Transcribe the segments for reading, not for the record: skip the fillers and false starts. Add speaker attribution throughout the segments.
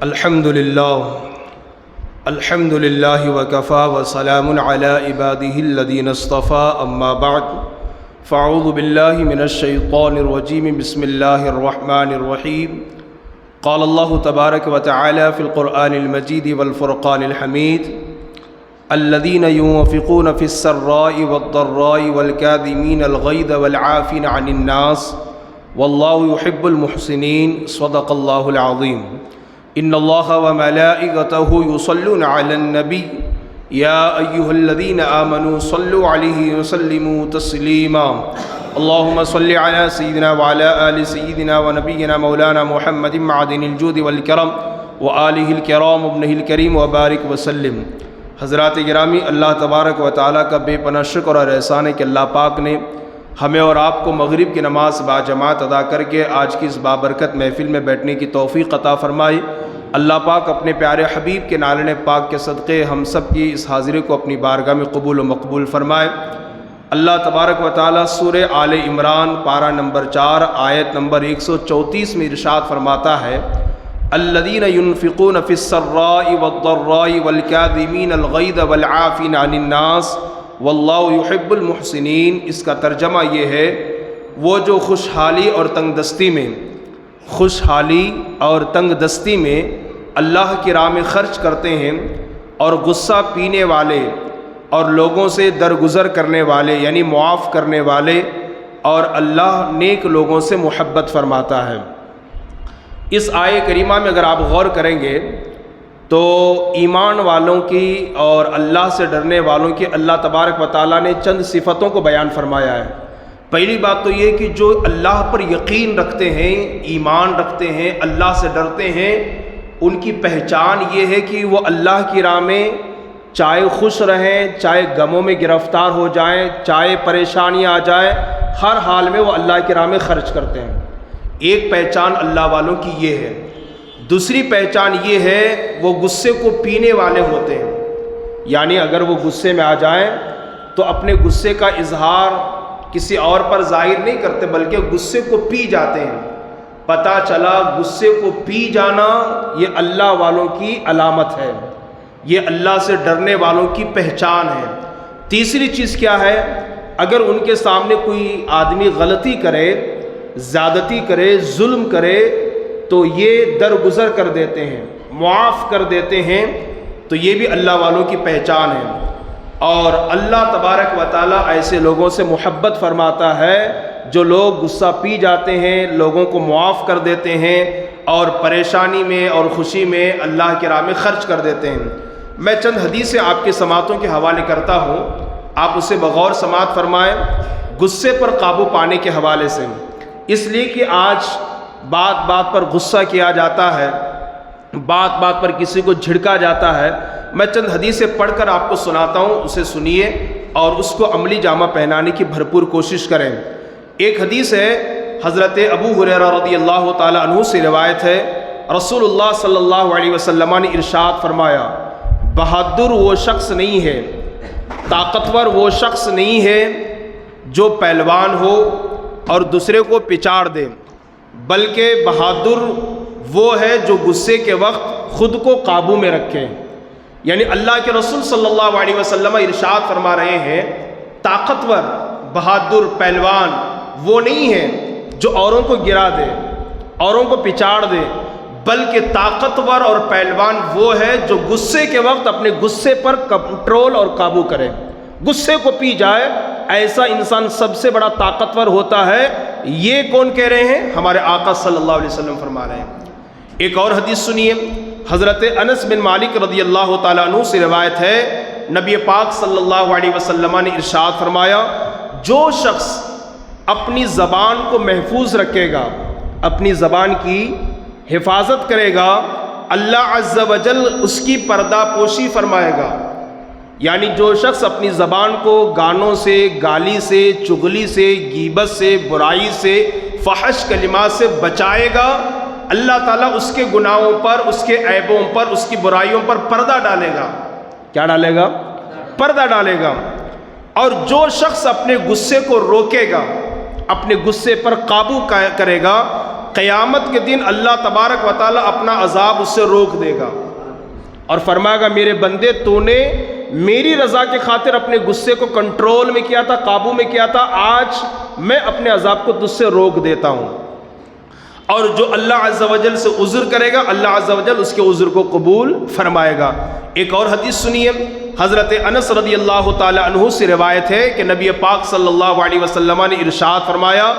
Speaker 1: الحمد لله وكفى وسلام على عباده الذين اصطفى أما بعد فأعوذ بالله من الشيطان الرجيم بسم الله الرحمن الرحيم قال الله تبارك وتعالى في القرآن المجيد والفرقان الحميد الذين ينفقون في السراء والضراء والكاظمين الغيظ والعافين عن الناس والله يحب المحسنين صدق الله العظيم ان اللہ وملائکتہ یصلون علی النبی یا ایہا الذین آمنوا صلوا علیہ وسلموا تسلیما اللہم صل علی سیدنا وعلی آل سیدنا ونبینا مولانا محمد معدن الجود والکرم وآلہ الکرام ابنہ الکریم وبارک وسلم۔ حضرات گرامی، اللہ تبارک و تعالیٰ کا بے پناہ شکر اور احسان ہے کہ اللہ پاک نے ہمیں اور آپ کو مغرب کی نماز باجماعت ادا کر کے آج کی اس بابرکت محفل میں بیٹھنے کی توفیق عطا فرمائی۔ اللہ پاک اپنے پیارے حبیب کے نالن پاک کے صدقے ہم سب کی اس حاضری کو اپنی بارگاہ میں قبول و مقبول فرمائے۔ اللہ تبارک و تعالیٰ سورہ آل عمران پارہ نمبر 4 آیت نمبر 134 میں ارشاد فرماتا ہے الذین ينفقون فی السراء والضراء والکاظمین الغیظ والعافین عن الناس واللہ یحب المحسنین۔ اس کا ترجمہ یہ ہے وہ جو خوشحالی اور تنگ دستی میں اللہ کی راہ میں خرچ کرتے ہیں اور غصہ پینے والے اور لوگوں سے درگزر کرنے والے یعنی معاف کرنے والے، اور اللہ نیک لوگوں سے محبت فرماتا ہے۔ اس آیے کریمہ میں اگر آپ غور کریں گے تو ایمان والوں کی اور اللہ سے ڈرنے والوں کی اللہ تبارک و تعالیٰ نے چند صفتوں کو بیان فرمایا ہے۔ پہلی بات تو یہ کہ جو اللہ پر یقین رکھتے ہیں، ایمان رکھتے ہیں، اللہ سے ڈرتے ہیں، ان کی پہچان یہ ہے کہ وہ اللہ کی راہ میں چاہے خوش رہیں، چاہے غموں میں گرفتار ہو جائیں، چاہے پریشانیاں آ جائیں، ہر حال میں وہ اللہ کی راہ میں خرچ کرتے ہیں۔ ایک پہچان اللہ والوں کی یہ ہے۔ دوسری پہچان یہ ہے وہ غصے کو پینے والے ہوتے ہیں، یعنی اگر وہ غصے میں آ جائیں تو اپنے غصے کا اظہار کسی اور پر ظاہر نہیں کرتے بلکہ غصے کو پی جاتے ہیں۔ پتہ چلا غصے کو پی جانا یہ اللہ والوں کی علامت ہے، یہ اللہ سے ڈرنے والوں کی پہچان ہے۔ تیسری چیز کیا ہے؟ اگر ان کے سامنے کوئی آدمی غلطی کرے، زیادتی کرے، ظلم کرے تو یہ درگزر کر دیتے ہیں، معاف کر دیتے ہیں، تو یہ بھی اللہ والوں کی پہچان ہے۔ اور اللہ تبارک و تعالیٰ ایسے لوگوں سے محبت فرماتا ہے جو لوگ غصہ پی جاتے ہیں، لوگوں کو معاف کر دیتے ہیں اور پریشانی میں اور خوشی میں اللہ کی راہ میں خرچ کر دیتے ہیں۔ میں چند حدیثیں آپ کے سماعتوں کے حوالے کرتا ہوں، آپ اسے بغور سماعت فرمائیں۔ غصے پر قابو پانے کے حوالے سے، اس لیے کہ آج بات بات پر غصہ کیا جاتا ہے، بات بات پر کسی کو جھڑکا جاتا ہے۔ میں چند حدیثیں پڑھ کر آپ کو سناتا ہوں، اسے سنیے اور اس کو عملی جامہ پہنانے کی بھرپور کوشش کریں۔ ایک حدیث ہے حضرت ابو ہریرہ رضی اللہ تعالی عنہ سے روایت ہے، رسول اللہ صلی اللہ علیہ وسلم نے ارشاد فرمایا بہادر وہ شخص نہیں ہے، طاقتور وہ شخص نہیں ہے جو پہلوان ہو اور دوسرے کو پچاڑ دے، بلکہ بہادر وہ ہے جو غصے کے وقت خود کو قابو میں رکھے۔ یعنی اللہ کے رسول صلی اللہ علیہ وسلم ارشاد فرما رہے ہیں طاقتور، بہادر، پہلوان وہ نہیں ہے جو اوروں کو گرا دے، اوروں کو پچاڑ دے، بلکہ طاقتور اور پہلوان وہ ہے جو غصے کے وقت اپنے غصے پر کنٹرول اور قابو کرے، غصے کو پی جائے، ایسا انسان سب سے بڑا طاقتور ہوتا ہے۔ یہ کون کہہ رہے ہیں؟ ہمارے آقا صلی اللہ علیہ وسلم فرما رہے ہیں۔ ایک اور حدیث سنیے، حضرت انس بن مالک رضی اللہ تعالیٰ عنہ سے روایت ہے، نبی پاک صلی اللہ علیہ وسلم نے ارشاد فرمایا جو شخص اپنی زبان کو محفوظ رکھے گا، اپنی زبان کی حفاظت کرے گا، اللہ عز و جل اس کی پردہ پوشی فرمائے گا۔ یعنی جو شخص اپنی زبان کو گانوں سے، گالی سے، چغلی سے، غیبت سے، برائی سے، فحش کلمات سے بچائے گا، اللہ تعالیٰ اس کے گناہوں پر، اس کے عیبوں پر، اس کی برائیوں پر پردہ ڈالے گا۔ کیا ڈالے گا؟ پردہ ڈالے گا۔ اور جو شخص اپنے غصے کو روکے گا، اپنے غصے پر قابو کرے گا، قیامت کے دن اللہ تبارک و تعالیٰ اپنا عذاب اس سے روک دے گا اور فرمائے گا میرے بندے تو نے میری رضا کے خاطر اپنے غصے کو کنٹرول میں کیا تھا، قابو میں کیا تھا، آج میں اپنے عذاب کو تجھ سے روک دیتا ہوں۔ اور جو اللہ عز و جل سے عذر کرے گا اللہ عز و جل اس کے عذر کو قبول فرمائے گا۔ ایک اور حدیث سنیے، حضرت انس رضی اللہ تعالی عنہ سے روایت ہے کہ نبی پاک صلی اللہ علیہ وسلم نے ارشاد فرمایا،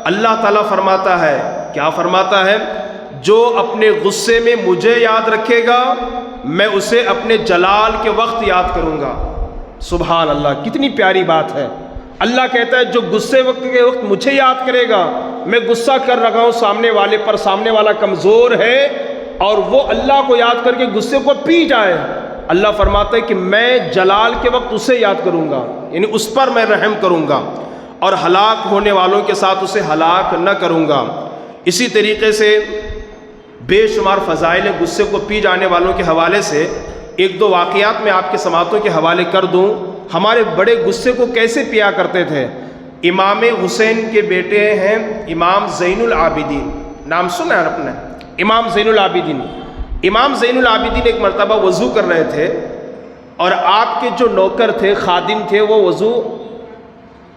Speaker 1: اللہ تعالیٰ فرماتا ہے، کیا فرماتا ہے؟ جو اپنے غصے میں مجھے یاد رکھے گا میں اسے اپنے جلال کے وقت یاد کروں گا۔ سبحان اللہ، کتنی پیاری بات ہے۔ اللہ کہتا ہے جو غصے کے وقت مجھے یاد کرے گا، میں غصہ کر رہا ہوں سامنے والے پر، سامنے والا کمزور ہے اور وہ اللہ کو یاد کر کے غصے کو پی جائے، اللہ فرماتا ہے کہ میں جلال کے وقت اسے یاد کروں گا، یعنی اس پر میں رحم کروں گا اور ہلاک ہونے والوں کے ساتھ اسے ہلاک نہ کروں گا۔ اسی طریقے سے بے شمار فضائل غصے کو پی جانے والوں کے حوالے سے ایک دو واقعات میں آپ کے سماعتوں کے حوالے کر دوں۔ ہمارے بڑے غصے کو کیسے پیا کرتے تھے؟ امام حسین کے بیٹے ہیں امام زین العابدین، نام سنا ہے آپ نے؟ امام زین العابدین۔ امام زین العابدین ایک مرتبہ وضو کر رہے تھے اور آپ کے جو نوکر تھے، خادم تھے، وہ وضو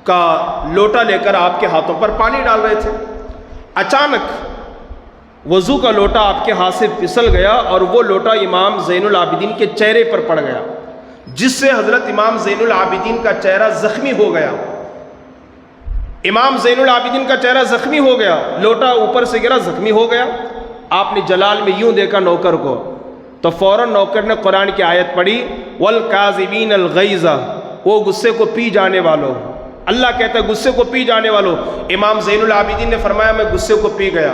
Speaker 1: کا لوٹا لے کر آپ کے ہاتھوں پر پانی ڈال رہے تھے۔ اچانک وضو کا لوٹا آپ کے ہاتھ سے پھسل گیا اور وہ لوٹا امام زین العابدین کے چہرے پر پڑ گیا، جس سے حضرت امام زین العابدین کا چہرہ زخمی ہو گیا۔ امام زین العابدین کا چہرہ زخمی ہو گیا، لوٹا اوپر سے گرا، زخمی ہو گیا۔ آپ نے جلال میں یوں دیکھا نوکر کو تو فوراً نوکر نے قرآن کی آیت پڑھی، وَالْكَاظِمِينَ الْغَيْظَ، وہ غصے کو پی جانے والوں۔ اللہ کہتا ہے غصے کو پی جانے والوں۔ امام زین العابدین نے فرمایا میں غصے کو پی گیا۔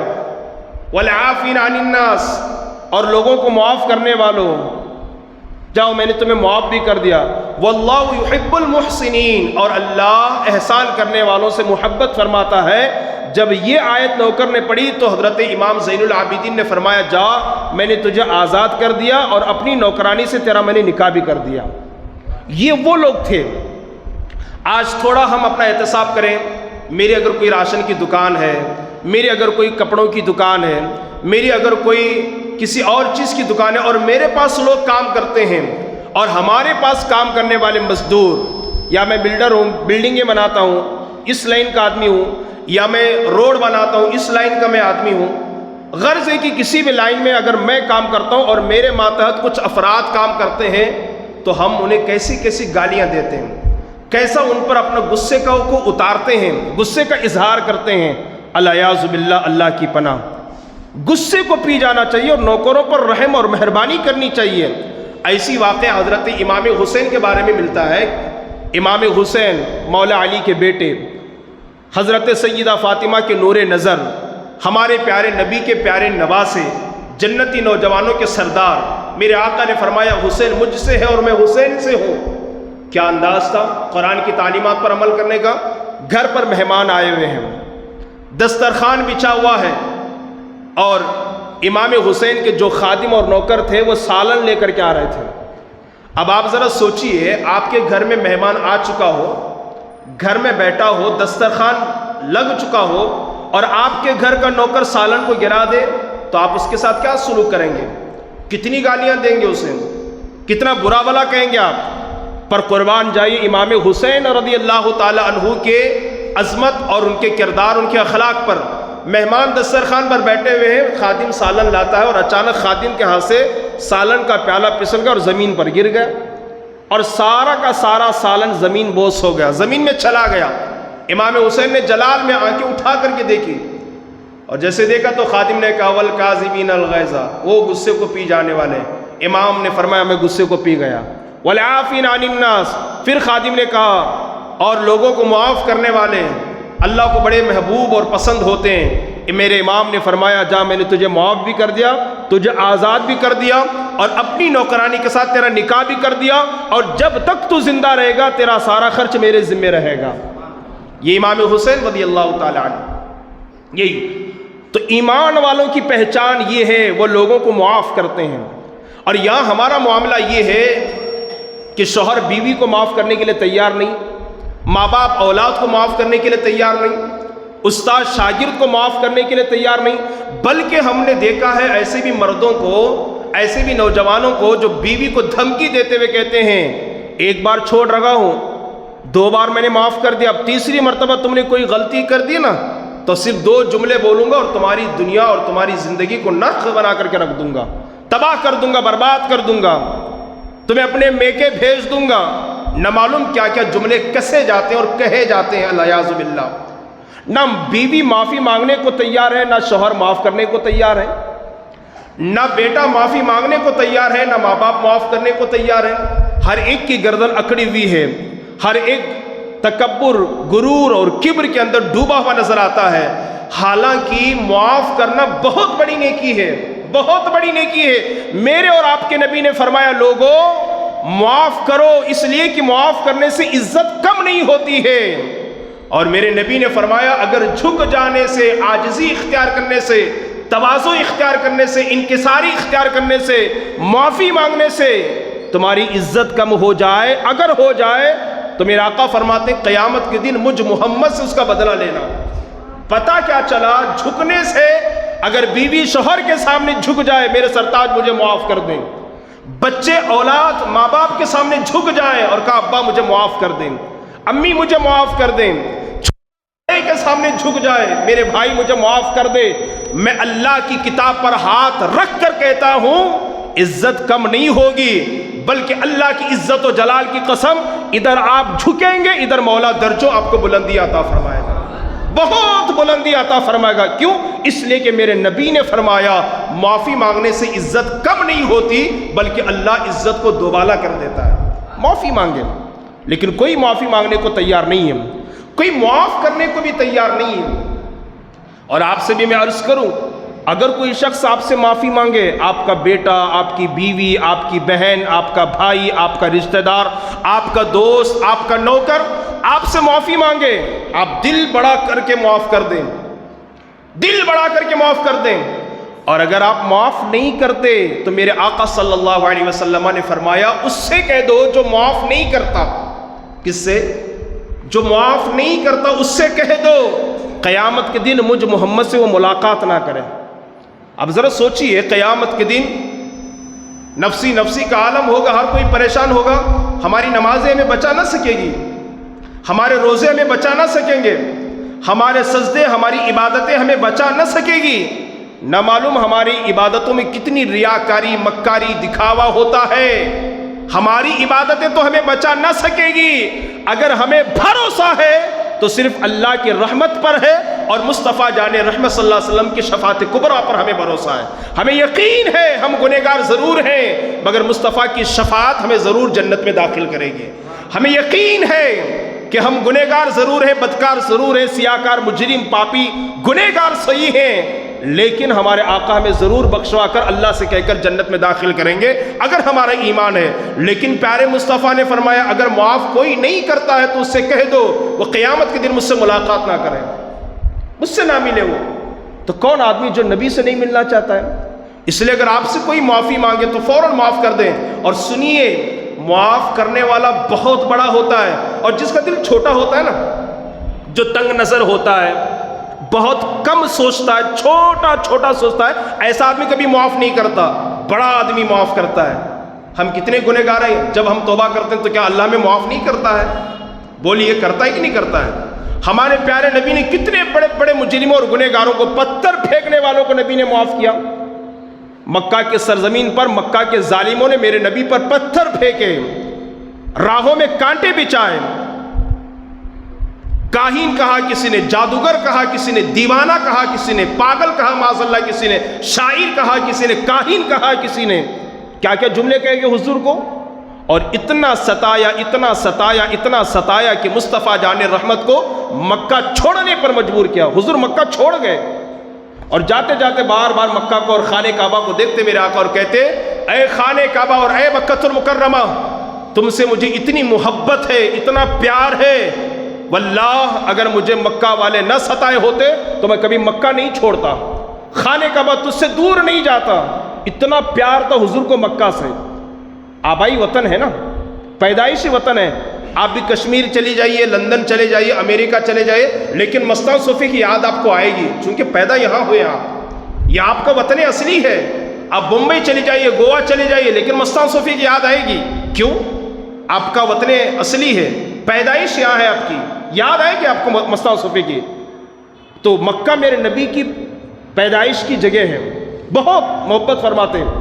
Speaker 1: وَالْعَافِينَ عَنِ النَّاسِ، اور لوگوں کو معاف کرنے والوں، جاؤ میں نے تمہیں معاف بھی کر دیا۔ وَاللَّهُ يُحِبُّ الْمُحْسِنِينَ، اور اللہ احسان کرنے والوں سے محبت فرماتا ہے۔ جب یہ آیت نوکر نے پڑھی تو حضرت امام زین العابدین نے فرمایا جا میں نے تجھے آزاد کر دیا اور اپنی نوکرانی سے تیرا میں نے نکاح بھی کر دیا۔ یہ وہ لوگ تھے۔ آج تھوڑا ہم اپنا احتساب کریں، میری اگر کوئی راشن کی دکان ہے، میری اگر کوئی کپڑوں کی دکان ہے، میری اگر کوئی کسی اور چیز کی دکان ہے اور میرے پاس لوگ کام کرتے ہیں اور ہمارے پاس کام کرنے والے مزدور، یا میں بلڈر ہوں، بلڈنگیں بناتا ہوں، اس لائن کا آدمی ہوں، یا میں روڈ بناتا ہوں، اس لائن کا میں آدمی ہوں، غرض ہے کہ کسی بھی لائن میں اگر میں کام کرتا ہوں اور میرے ماتحت کچھ افراد کام کرتے ہیں تو ہم انہیں کیسی کیسی گالیاں دیتے ہیں، کیسا ان پر اپنا غصے کو اتارتے ہیں، غصے کا اظہار کرتے ہیں۔ الیاذ باللہ، اللہ کی پناہ۔ غصے کو پی جانا چاہیے اور نوکروں پر رحم اور مہربانی کرنی چاہیے۔ ایسی واقعہ حضرت امام حسین کے بارے میں ملتا ہے۔ امام حسین مولا علی کے بیٹے، حضرت سیدہ فاطمہ کے نور نظر، ہمارے پیارے نبی کے پیارے نواسے، جنتی نوجوانوں کے سردار، میرے آقا نے فرمایا حسین مجھ سے ہے اور میں حسین سے ہوں۔ کیا انداز تھا قرآن کی تعلیمات پر عمل کرنے کا۔ گھر پر مہمان آئے ہوئے ہیں، دسترخوان بچھا ہوا ہے اور امام حسین کے جو خادم اور نوکر تھے وہ سالن لے کر کے آ رہے تھے۔ اب آپ ذرا سوچئے، آپ کے گھر میں مہمان آ چکا ہو، گھر میں بیٹھا ہو، دسترخوان لگ چکا ہو اور آپ کے گھر کا نوکر سالن کو گرا دے تو آپ اس کے ساتھ کیا سلوک کریں گے؟ کتنی گالیاں دیں گے اسے، کتنا برا بھلا کہیں گے آپ پر۔ قربان جائیے امام حسین رضی اللہ تعالی عنہ کے عظمت اور ان کے کردار، ان کے اخلاق پر۔ مہمان دسترخوان پر بیٹھے ہوئے ہیں، خادم سالن لاتا ہے اور اچانک خادم کے ہاتھ سے سالن کا پیالہ پھسل گیا اور زمین پر گر گیا اور سارا کا سارا سالن زمین بوس ہو گیا، زمین میں چلا گیا۔ امام حسین نے جلال میں آنکھیں اٹھا کر کے دیکھی اور جیسے دیکھا تو خادم نے کہا وَالْكَاظِمِينَ الْغَيْظَ، وہ غصے کو پی جانے والے۔ امام نے فرمایا میں غصے کو پی گیا۔ وَالْعَافِينَ عَنِ النَّاسِ، پھر خادم نے کہا اور لوگوں کو معاف کرنے والے اللہ کو بڑے محبوب اور پسند ہوتے ہیں۔ میرے امام نے فرمایا جا میں نے تجھے معاف بھی کر دیا، تجھے آزاد بھی کر دیا اور اپنی نوکرانی کے ساتھ تیرا نکاح بھی کر دیا، اور جب تک تو زندہ رہے گا تیرا سارا خرچ میرے ذمہ رہے گا۔ یہ امام حسین رضی اللہ تعالی عنہ۔ یہی تو ایمان والوں کی پہچان یہ ہے، وہ لوگوں کو معاف کرتے ہیں۔ اور یہاں ہمارا معاملہ یہ ہے کہ شوہر بیوی کو معاف کرنے کے لیے تیار نہیں، ماں باپ اولاد کو معاف کرنے کے لیے تیار نہیں، استاد شاگرد کو معاف کرنے کے لیے تیار نہیں، بلکہ ہم نے دیکھا ہے ایسے بھی مردوں کو، ایسے بھی نوجوانوں کو جو بیوی کو دھمکی دیتے ہوئے کہتے ہیں ایک بار چھوڑ رہا ہوں، 2 بار میں نے معاف کر دیا، اب تیسری مرتبہ تم نے کوئی غلطی کر دی نا تو صرف 2 جملے بولوں گا اور تمہاری دنیا اور تمہاری زندگی کو نرخ بنا کر کے رکھ دوں گا، تباہ کر دوں گا، برباد کر دوں گا، تمہیں اپنے میکے بھیج دوں گا۔ نہ معلوم کیا کیا جملے کسے جاتے ہیں اور کہے جاتے ہیں، الیاذ باللہ۔ نہ بیوی معافی مانگنے کو تیار ہے، نہ شوہر معاف کرنے کو تیار ہے، نہ بیٹا معافی مانگنے کو تیار ہے، نہ ماں باپ معاف کرنے کو تیار ہے۔ ہر ایک کی گردن اکڑی ہوئی ہے، ہر ایک تکبر، غرور اور کبر کے اندر ڈوبا ہوا نظر آتا ہے۔ حالانکہ معاف کرنا بہت بڑی نیکی ہے، بہت بڑی نیکی ہے۔ میرے اور آپ کے نبی نے فرمایا لوگوں معاف کرو، اس لیے کہ معاف کرنے سے عزت کم نہیں ہوتی ہے۔ اور میرے نبی نے فرمایا اگر جھک جانے سے، عاجزی اختیار کرنے سے، تواضع اختیار کرنے سے، انکساری اختیار کرنے سے، معافی مانگنے سے تمہاری عزت کم ہو جائے، اگر ہو جائے تو میرے آقا فرماتے ہیں قیامت کے دن مجھ محمد سے اس کا بدلہ لینا۔ پتہ کیا چلا؟ جھکنے سے، اگر بیوی شوہر کے سامنے جھک جائے میرے سرتاج مجھے معاف کر دیں، بچے اولاد ماں باپ کے سامنے جھک جائیں اور کہا ابا مجھے معاف کر دیں، امی مجھے معاف کر دیں، چھوٹے کے سامنے جھک جائے میرے بھائی مجھے معاف کر دے، میں اللہ کی کتاب پر ہاتھ رکھ کر کہتا ہوں عزت کم نہیں ہوگی، بلکہ اللہ کی عزت و جلال کی قسم ادھر آپ جھکیں گے ادھر مولا درجوں آپ کو بلندی عطا فرمائے گا، بہت بلندی عطا فرمائے گا۔ کیوں؟ اس لیے کہ میرے نبی نے فرمایا معافی مانگنے سے عزت کم نہیں ہوتی بلکہ اللہ عزت کو دوبالا کر دیتا ہے۔ معافی مانگے، لیکن کوئی معافی مانگنے کو تیار نہیں ہے، کوئی معاف کرنے کو بھی تیار نہیں ہے۔ اور آپ سے بھی میں عرض کروں اگر کوئی شخص آپ سے معافی مانگے، آپ کا بیٹا، آپ کی بیوی، آپ کی بہن، آپ کا بھائی، آپ کا رشتہ دار، آپ کا دوست، آپ کا نوکر آپ سے معافی مانگے، آپ دل بڑا کر کے معاف کر دیں، دل بڑا کر کے معاف کر دیں۔ اور اگر آپ معاف نہیں کرتے تو میرے آقا صلی اللہ علیہ وسلم نے فرمایا اس سے کہہ دو جو معاف نہیں کرتا۔ کس سے؟ جو معاف نہیں کرتا اس سے کہہ دو قیامت کے دن مجھ محمد سے وہ ملاقات نہ کرے۔ اب ذرا سوچئے قیامت کے دن نفسی نفسی کا عالم ہوگا، ہر کوئی پریشان ہوگا، ہماری نمازیں ہمیں بچا نہ سکے گی، ہمارے روزے ہمیں بچا نہ سکیں گے، ہمارے سجدے، ہماری عبادتیں ہمیں بچا نہ سکے گی، نہ معلوم ہماری عبادتوں میں کتنی ریاکاری، مکاری، دکھاوا ہوتا ہے، ہماری عبادتیں تو ہمیں بچا نہ سکے گی۔ اگر ہمیں بھروسہ ہے تو صرف اللہ کی رحمت پر ہے اور مصطفیٰ جان رحمت صلی اللہ علیہ وسلم کی شفاعت کبریٰ پر ہمیں بھروسہ ہے۔ ہمیں یقین ہے ہم گنہگار ضرور ہیں مگر مصطفیٰ کی شفاعت ہمیں ضرور جنت میں داخل کرے گی۔ ہمیں یقین ہے کہ ہم گنہگار ضرور ہیں، بدکار ضرور ہیں، سیاہکار، مجرم، پاپی، گنہگار صحیح ہیں، لیکن ہمارے آقا ہمیں ضرور بخشوا کر اللہ سے کہہ کر جنت میں داخل کریں گے اگر ہمارا ایمان ہے۔ لیکن پیارے مصطفیٰ نے فرمایا اگر معاف کوئی نہیں کرتا ہے تو اس سے کہہ دو وہ قیامت کے دن مجھ سے ملاقات نہ کرے، مجھ سے نہ ملے۔ وہ تو کون آدمی جو نبی سے نہیں ملنا چاہتا ہے؟ اس لیے اگر آپ سے کوئی معافی مانگے تو فوراً معاف کر دیں۔ اور سنیے معاف کرنے والا بہت بڑا ہوتا ہے اور جس کا دل چھوٹا ہوتا ہے نا، جو تنگ نظر ہوتا ہے، بہت کم سوچتا ہے، چھوٹا چھوٹا سوچتا ہے، ایسا آدمی کبھی معاف نہیں کرتا، بڑا آدمی معاف کرتا ہے۔ ہم کتنے گنہگار ہیں، جب ہم توبہ کرتے ہیں تو کیا اللہ ہمیں معاف نہیں کرتا ہے؟ بولیے کرتا ہے کہ نہیں کرتا ہے؟ ہمارے پیارے نبی نے کتنے بڑے بڑے مجرموں اور گنہگاروں کو، پتھر پھینکنے والوں کو نبی نے معاف کیا۔ مکہ کے سرزمین پر مکہ کے ظالموں نے میرے نبی پر پتھر پھینکے، راہوں میں کانٹے بچھائے، کاہن کہا کسی نے، جادوگر کہا کسی نے، دیوانہ کہا کسی نے، پاگل کہا معاذ اللہ کسی نے، شاعر کہا کسی نے، کاہن کہا کسی نے، کیا کیا جملے کہے گے حضور کو، اور اتنا ستایا اتنا ستایا اتنا ستایا کہ مصطفیٰ جان رحمت کو مکہ چھوڑنے پر مجبور کیا۔ حضور مکہ چھوڑ گئے اور جاتے جاتے بار بار مکہ کو اور خانہ کعبہ کو دیکھتے میرے آقا اور کہتے اے خانہ کعبہ اور اے مکہ المکرمہ، تم سے مجھے اتنی محبت ہے، اتنا پیار ہے، واللہ اگر مجھے مکہ والے نہ ستائے ہوتے تو میں کبھی مکہ نہیں چھوڑتا، خانہ کعبہ تجھ سے دور نہیں جاتا۔ اتنا پیار تھا حضور کو مکہ سے، آبائی وطن ہے نا، پیدائشی وطن ہے، آپ بھی کشمیر چلی جائیے، لندن چلے جائیے، امریکہ چلے جائیے، لیکن مستان صوفی کی یاد آپ کو آئے گی، چونکہ پیدا یہاں ہوئے آپ، یہ آپ کا وطن اصلی ہے۔ آپ بمبئی چلی جائیے، گوا چلے جائیے، لیکن مستان صوفی کی یاد آئے گی، کیوں؟ آپ کا وطن اصلی ہے، پیدائش یہاں ہے، آپ کی یاد آئے گی آپ کو مستان صوفی کی۔ تو مکہ میرے نبی کی پیدائش کی جگہ ہے، بہت محبت فرماتے ہیں۔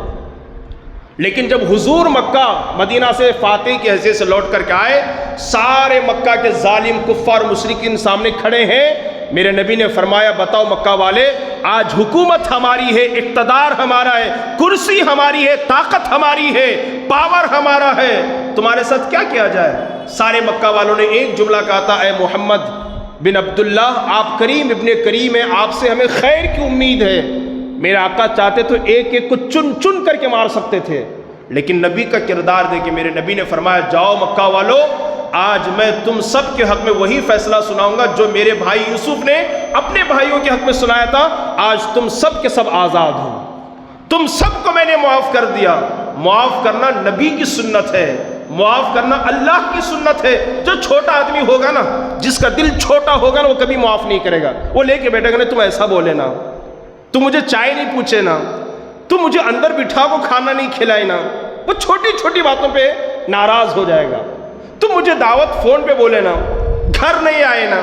Speaker 1: لیکن جب حضور مکہ مدینہ سے فاتح کی حیثیت سے لوٹ کر کے آئے، سارے مکہ کے ظالم کفار مشرکین سامنے کھڑے ہیں، میرے نبی نے فرمایا بتاؤ مکہ والے، آج حکومت ہماری ہے، اقتدار ہمارا ہے، کرسی ہماری ہے، طاقت ہماری ہے، پاور ہمارا ہے، تمہارے ساتھ کیا کیا جائے؟ سارے مکہ والوں نے ایک جملہ کہا تھا، اے محمد بن عبداللہ، آپ کریم ابن کریم ہیں، آپ سے ہمیں خیر کی امید ہے۔ میرے آقا چاہتے تو ایک ایک کو چن چن کر کے مار سکتے تھے، لیکن نبی کا کردار دیکھیں، میرے نبی نے فرمایا جاؤ مکہ والو، آج میں تم سب کے حق میں وہی فیصلہ سناؤں گا جو میرے بھائی یوسف نے اپنے بھائیوں کے حق میں سنایا تھا۔ آج تم سب کے سب آزاد ہو، تم سب کو میں نے معاف کر دیا۔ معاف کرنا نبی کی سنت ہے، معاف کرنا اللہ کی سنت ہے۔ جو چھوٹا آدمی ہوگا نا، جس کا دل چھوٹا ہوگا نا، وہ کبھی معاف نہیں کرے گا، وہ لے کے بیٹھے گا نہیں تم ایسا بولے نا، تم مجھے چائے نہیں پوچھے نا، تم مجھے اندر بٹھا کو کھانا نہیں کھلائے نا، وہ چھوٹی چھوٹی باتوں پہ ناراض ہو جائے گا۔ تم مجھے دعوت فون پہ بولے نا، گھر نہیں آئے نا،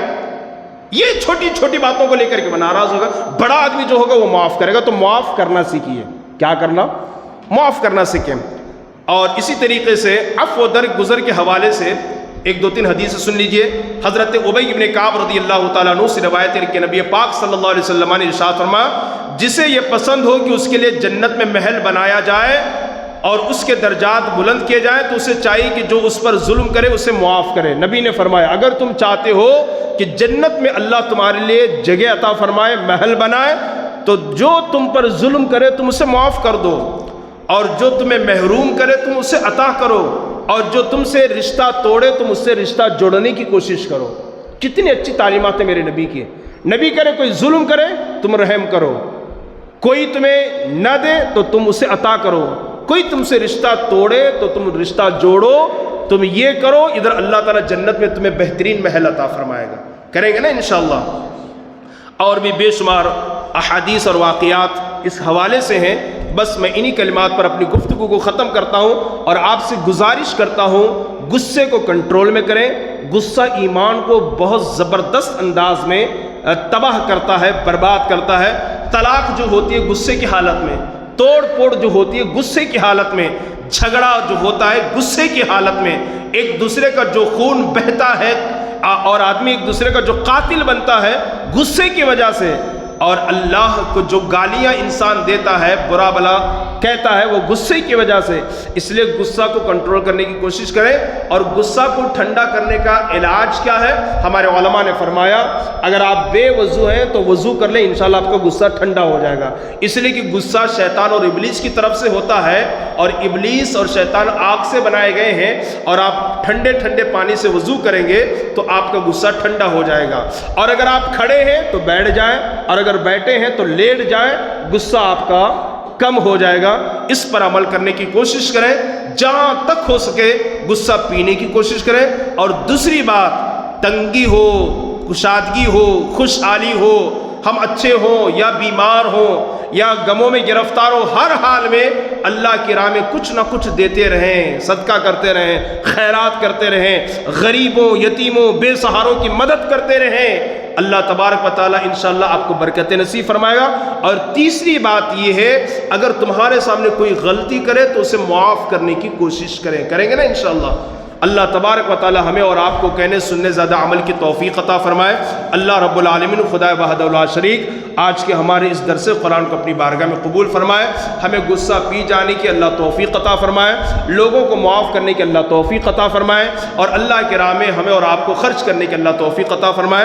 Speaker 1: یہ چھوٹی چھوٹی باتوں کو لے کر کے ناراض ہوگا۔ بڑا آدمی جو ہوگا وہ معاف کرے گا۔ تو معاف کرنا سیکھیے، کیا کرنا؟ معاف کرنا سیکھیں۔ اور اسی طریقے سے عفو و درگزر کے حوالے سے ایک دو تین حدیث سن لیجئے۔ حضرت ابی بن کعب رضی اللہ تعالیٰ عنہ سے روایت ہے کہ نبی پاک صلی اللہ علیہ وسلم نے ارشاد فرمایا، جسے یہ پسند ہو کہ اس کے لیے جنت میں محل بنایا جائے اور اس کے درجات بلند کیے جائیں، تو اسے چاہیے کہ جو اس پر ظلم کرے اسے معاف کرے۔ نبی نے فرمایا اگر تم چاہتے ہو کہ جنت میں اللہ تمہارے لیے جگہ عطا فرمائے، محل بنائے، تو جو تم پر ظلم کرے تم اسے معاف کر دو، اور جو تمہیں محروم کرے تم اسے عطا کرو، اور جو تم سے رشتہ توڑے تم اس سے رشتہ جوڑنے کی کوشش کرو۔ کتنی اچھی تعلیمات ہیں میرے نبی کی۔ نبی کرے کوئی ظلم کرے تم رحم کرو، کوئی تمہیں نہ دے تو تم اسے عطا کرو، کوئی تم سے رشتہ توڑے تو تم رشتہ جوڑو، تم یہ کرو، ادھر اللہ تعالیٰ جنت میں تمہیں بہترین محل عطا فرمائے گا۔ کریں گے نا انشاءاللہ۔ اور بھی بے شمار احادیث اور واقعات اس حوالے سے ہیں، بس میں انہی کلمات پر اپنی گفتگو کو ختم کرتا ہوں اور آپ سے گزارش کرتا ہوں غصے کو کنٹرول میں کریں۔ غصہ ایمان کو بہت زبردست انداز میں تباہ کرتا ہے، برباد کرتا ہے۔ طلاق جو ہوتی ہے غصے کی حالت میں، توڑ پھوڑ جو ہوتی ہے غصے کی حالت میں، جھگڑا جو ہوتا ہے غصے کی حالت میں، ایک دوسرے کا جو خون بہتا ہے اور آدمی ایک دوسرے کا جو قاتل بنتا ہے غصے کی وجہ سے، اور اللہ کو جو گالیاں انسان دیتا ہے، برا بلا کہتا ہے، وہ غصے کی وجہ سے۔ اس لیے غصہ کو کنٹرول کرنے کی کوشش کریں۔ اور غصہ کو ٹھنڈا کرنے کا علاج کیا ہے؟ ہمارے علماء نے فرمایا اگر آپ بے وضو ہیں تو وضو کر لیں، انشاءاللہ آپ کا غصہ ٹھنڈا ہو جائے گا۔ اس لیے کہ غصہ شیطان اور ابلیس کی طرف سے ہوتا ہے، اور ابلیس اور شیطان آگ سے بنائے گئے ہیں، اور آپ ٹھنڈے ٹھنڈے پانی سے وضو کریں گے تو آپ کا غصہ ٹھنڈا ہو جائے گا۔ اور اگر آپ کھڑے ہیں تو بیٹھ جائیں، اور اگر بیٹھے ہیں تو لیٹ جائیں، غصہ آپ کا کم ہو جائے گا۔ اس پر عمل کرنے کی کوشش کریں، جہاں تک ہو سکے غصہ پینے کی کوشش کریں۔ اور دوسری بات، تنگی ہو، کشادگی ہو، خوشحالی ہو، ہم اچھے ہوں یا بیمار ہوں یا غموں میں گرفتار ہوں، ہر حال میں اللہ کی راہ میں کچھ نہ کچھ دیتے رہیں، صدقہ کرتے رہیں، خیرات کرتے رہیں، غریبوں، یتیموں، بے سہاروں کی مدد کرتے رہیں۔ اللہ تبارک و تعالیٰ انشاءاللہ آپ کو برکت نصیب فرمائے گا۔ اور تیسری بات یہ ہے، اگر تمہارے سامنے کوئی غلطی کرے تو اسے معاف کرنے کی کوشش کریں گے نا انشاءاللہ۔ اللہ تبارک و تعالی ہمیں اور آپ کو کہنے سننے زیادہ عمل کی توفیق عطا فرمائے۔ اللہ رب العالمین خدا وحدہ لا شریک آج کے ہمارے اس درس قرآن کو اپنی بارگاہ میں قبول فرمائے۔ ہمیں غصہ پی جانے کی اللہ توفیق عطا فرمائے، لوگوں کو معاف کرنے کی اللہ توفیق عطا فرمائے، اور اللہ کے راہ میں ہمیں اور آپ کو خرچ کرنے کی اللہ توفیق عطا فرمائے۔